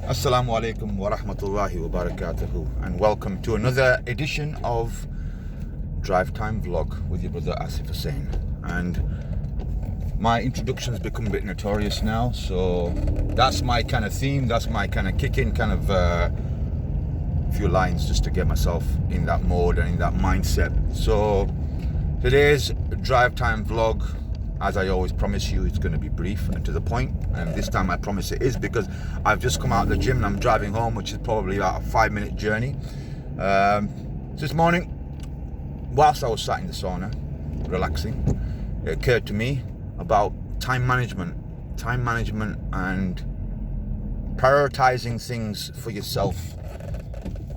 Assalamu alaikum wa rahmatullahi wa barakatuhu, and welcome to another edition of Drive Time Vlog with your brother Asif Hussain. And my introduction's become a bit notorious now, so that's my kind of theme, that's my kind of kick-in kind of few lines just to get myself in that mode and in that mindset. So today's Drive Time Vlog, as I always promise you, it's going to be brief and to the point, and this time I promise it is, because I've just come out of the gym and I'm driving home, which is probably about a 5-minute journey. This morning, whilst I was sat in the sauna relaxing, it occurred to me about time management and prioritizing things for yourself.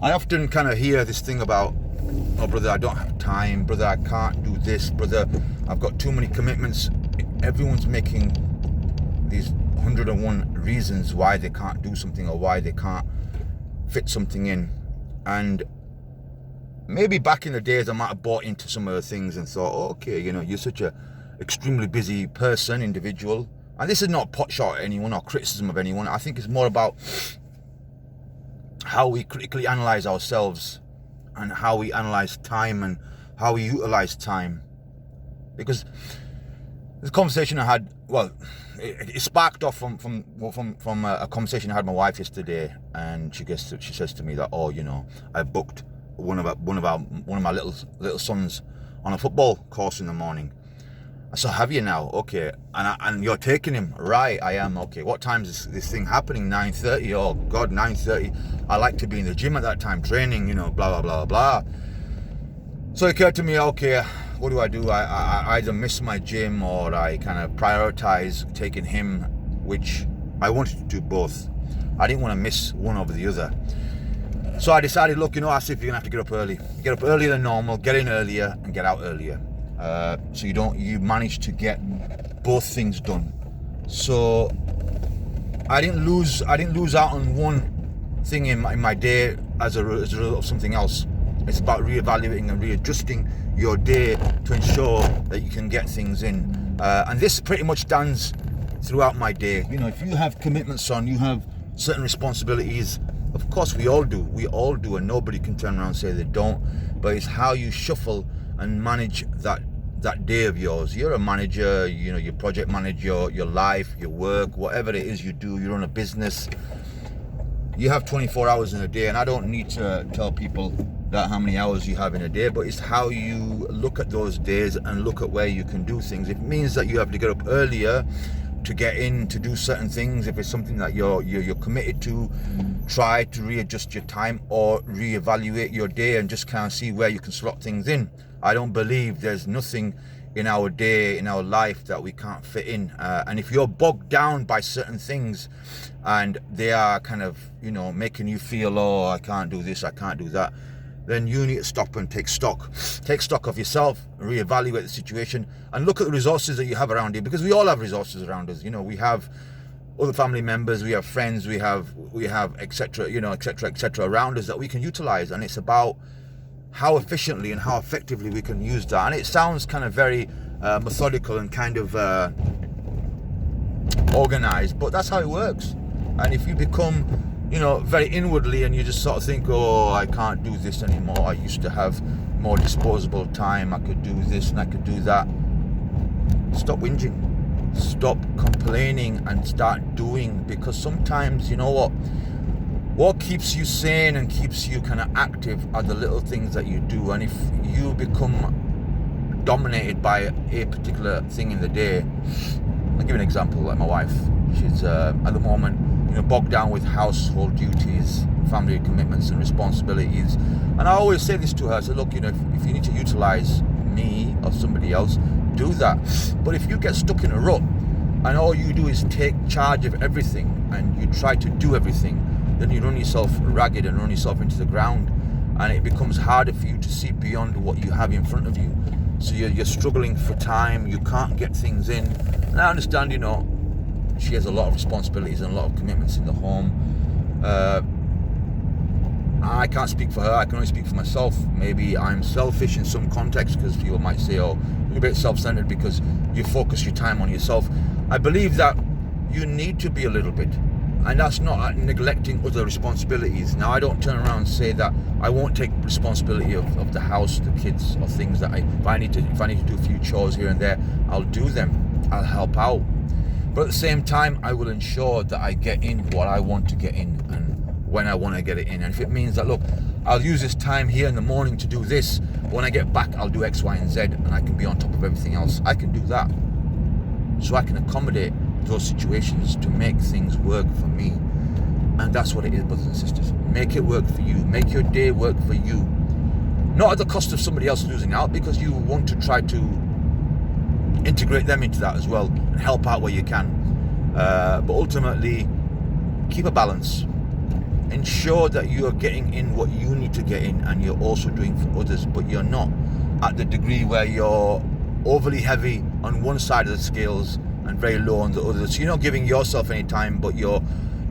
I often kind of hear this thing about, oh brother, I don't have time, brother, I can't do this, brother, I've got too many commitments. Everyone's making these 101 reasons why they can't do something or why they can't fit something in. And maybe back in the days I might have bought into some of the things and thought, oh, okay, you know, you're such a extremely busy person, individual. And this is not pot shot at anyone or criticism of anyone. I think it's more about how we critically analyze ourselves and how we analyze time and how we utilize time. Because this conversation I had, well, it sparked off from a conversation I had with my wife yesterday, and she says to me that, oh, you know, I booked one of my little sons on a football course in the morning. I said, have you now? Okay, and you're taking him? Right, I am. Okay, what time is this thing happening? 9:30. Oh God, 9:30. I like to be in the gym at that time, training, you know, blah blah blah blah. So it occurred to me, okay, what do? I either miss my gym or I kind of prioritize taking him, which I wanted to do both. I didn't want to miss one over the other. So I decided, look, you know, Asif, you're gonna have to get up early. Get up earlier than normal, get in earlier and get out earlier. So you manage to get both things done. So I didn't lose out on one thing in my day as a result of something else. It's about reevaluating and readjusting your day to ensure that you can get things in. And this pretty much stands throughout my day. You know, if you have commitments on, you have certain responsibilities. Of course, we all do, and nobody can turn around and say they don't. But it's how you shuffle and manage that day of yours. You're a manager, you know, you project manage your life, your work, whatever it is you do. You run a business. You have 24 hours in a day, and I don't need to tell people that how many hours you have in a day, but it's how you look at those days and look at where you can do things. If it means that you have to get up earlier to get in to do certain things, if it's something that you're committed to, try to readjust your time or reevaluate your day and just kind of see where you can slot things in. I don't believe there's nothing in our day, in our life, that we can't fit in. And if you're bogged down by certain things and they are kind of, you know, making you feel, oh, I can't do this, I can't do that, then you need to stop and take stock of yourself, reevaluate the situation, and look at the resources that you have around you, because we all have resources around us. You know, we have other family members, we have friends, we have etc., you know, etc around us that we can utilize, and it's about how efficiently and how effectively we can use that. And it sounds kind of very methodical and kind of organized, but that's how it works. And if you become, you know, very inwardly, and you just sort of think, oh, I can't do this anymore, I used to have more disposable time, I could do this and I could do that. Stop whinging, stop complaining, and start doing. Because sometimes, you know what keeps you sane and keeps you kind of active are the little things that you do. And if you become dominated by a particular thing in the day, I'll give you an example, like my wife. She's at the moment, you know, bogged down with household duties, family commitments and responsibilities. And I always say this to her, I say, look, you know, if you need to utilize me or somebody else, do that. But if you get stuck in a rut and all you do is take charge of everything and you try to do everything, then you run yourself ragged and run yourself into the ground, and it becomes harder for you to see beyond what you have in front of you. So you're struggling for time, you can't get things in. And I understand, you know, she has a lot of responsibilities and a lot of commitments in the home. I can't speak for her, I can only speak for myself. Maybe I'm selfish in some context, because people might say, oh, you're a bit self-centered because you focus your time on yourself. I believe that you need to be a little bit And that's not neglecting other responsibilities. Now, I don't turn around and say that I won't take responsibility of the house, the kids, or things that if I need to do a few chores here and there, I'll do them. I'll help out. But at the same time, I will ensure that I get in what I want to get in and when I want to get it in. And if it means that, look, I'll use this time here in the morning to do this, but when I get back, I'll do X, Y, and Z, and I can be on top of everything else. I can do that. So I can accommodate those situations to make things work for me. And that's what it is, brothers and sisters. Make it work for you. Make your day work for you. Not at the cost of somebody else losing out, because you want to try to integrate them into that as well and help out where you can. But ultimately, keep a balance. Ensure that you are getting in what you need to get in, and you're also doing for others, but you're not at the degree where you're overly heavy on one side of the scales and very low on the others. So you're not giving yourself any time, but you're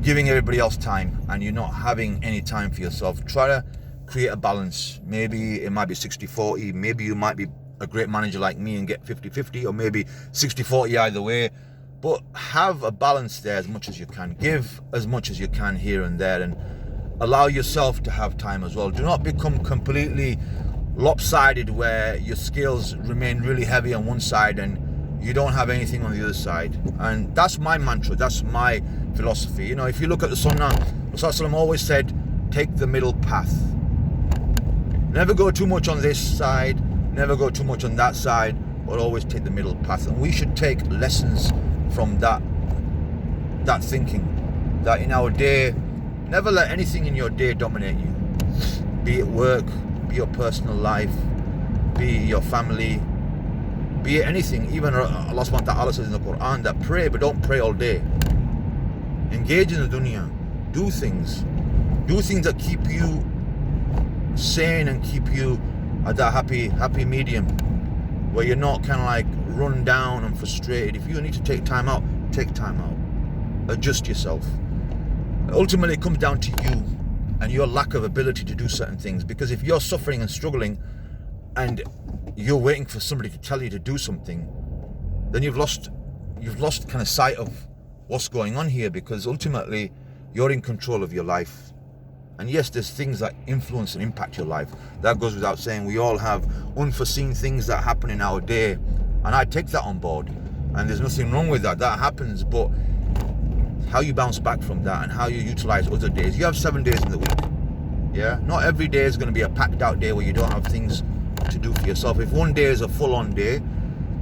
giving everybody else time, and you're not having any time for yourself. Try to create a balance. Maybe it might be 60-40. Maybe you might be a great manager like me and get 50-50, or maybe 60-40 either way. But have a balance there as much as you can. Give as much as you can here and there, and allow yourself to have time as well. Do not become completely lopsided where your scales remain really heavy on one side and you don't have anything on the other side. And that's my mantra, that's my philosophy. You know, if you look at the Sunnah, Rasulullah always said, take the middle path. Never go too much on this side, never go too much on that side, but always take the middle path. And we should take lessons from that thinking, that in our day, never let anything in your day dominate you. Be it work, be your personal life, be your family, be it anything. Even Allah subhanahu wa ta'ala says in the Quran that pray, but don't pray all day. Engage in the dunya. Do things that keep you sane and keep you at that happy medium where you're not kind of like run down and frustrated. If you need to take time out, take time out. Adjust yourself. Ultimately, it comes down to you and your lack of ability to do certain things. Because if you're suffering and struggling and you're waiting for somebody to tell you to do something, then you've lost kind of sight of what's going on here, because ultimately you're in control of your life. And yes, there's things that influence and impact your life. That goes without saying. We all have unforeseen things that happen in our day, and I take that on board, and there's nothing wrong with that. That happens, but how you bounce back from that and how you utilize other days. You have 7 days in the week. Yeah, not every day is going to be a packed out day where you don't have things to do for yourself. If one day is a full-on day,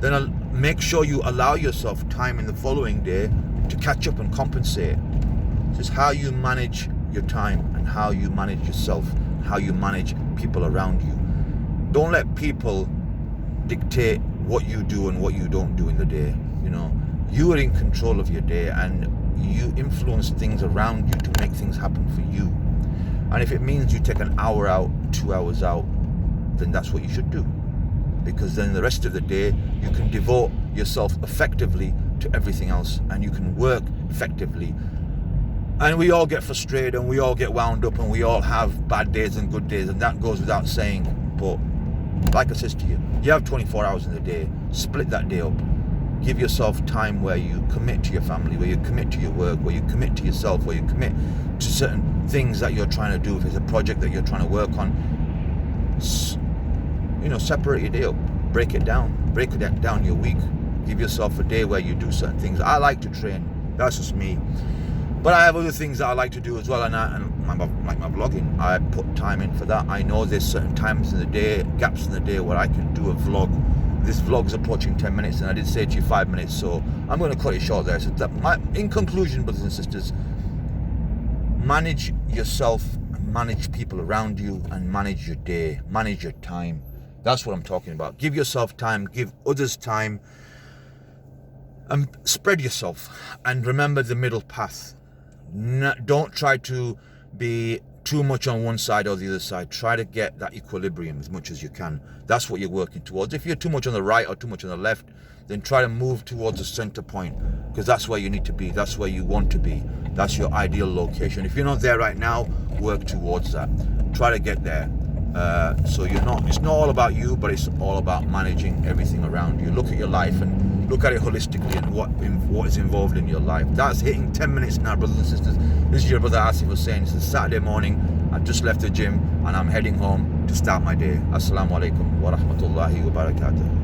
then I'll make sure you allow yourself time in the following day to catch up and compensate. It's just how you manage your time and how you manage yourself, how you manage people around you. Don't let people dictate what you do and what you don't do in the day. You know, you are in control of your day, and you influence things around you to make things happen for you. And if it means you take an hour out, 2 hours out, then that's what you should do, because then the rest of the day you can devote yourself effectively to everything else, and you can work effectively. And we all get frustrated, and we all get wound up, and we all have bad days and good days, and that goes without saying. But like I said to you, you have 24 hours in the day. Split that day up. Give yourself time where you commit to your family, where you commit to your work, where you commit to yourself, where you commit to certain things that you're trying to do. If it's a project that you're trying to work on, you know, separate your day up, break it down your week. Give yourself a day where you do certain things. I like to train, that's just me. But I have other things that I like to do as well, like my vlogging. I put time in for that. I know there's certain times in the day, gaps in the day, where I can do a vlog. This vlog's approaching 10 minutes, and I did say to you 5 minutes, so I'm going to cut it short there. So in conclusion, brothers and sisters, manage yourself, manage people around you, and manage your day, manage your time. That's what I'm talking about. Give yourself time, give others time, and spread yourself. And remember the middle path. Don't try to be too much on one side or the other side. Try to get that equilibrium as much as you can. That's what you're working towards. If you're too much on the right or too much on the left, then try to move towards the center point, because that's where you need to be. That's where you want to be. That's your ideal location. If you're not there right now, work towards that. Try to get there. So it's not all about you, but it's all about managing everything around you. Look at your life and look at it holistically and what is involved in your life. That's hitting 10 minutes now, brothers and sisters. This is your brother Asif Hussain. It's a Saturday morning. I've just left the gym and I'm heading home to start my day. Assalamu alaikum wa rahmatullahi wa barakatuh.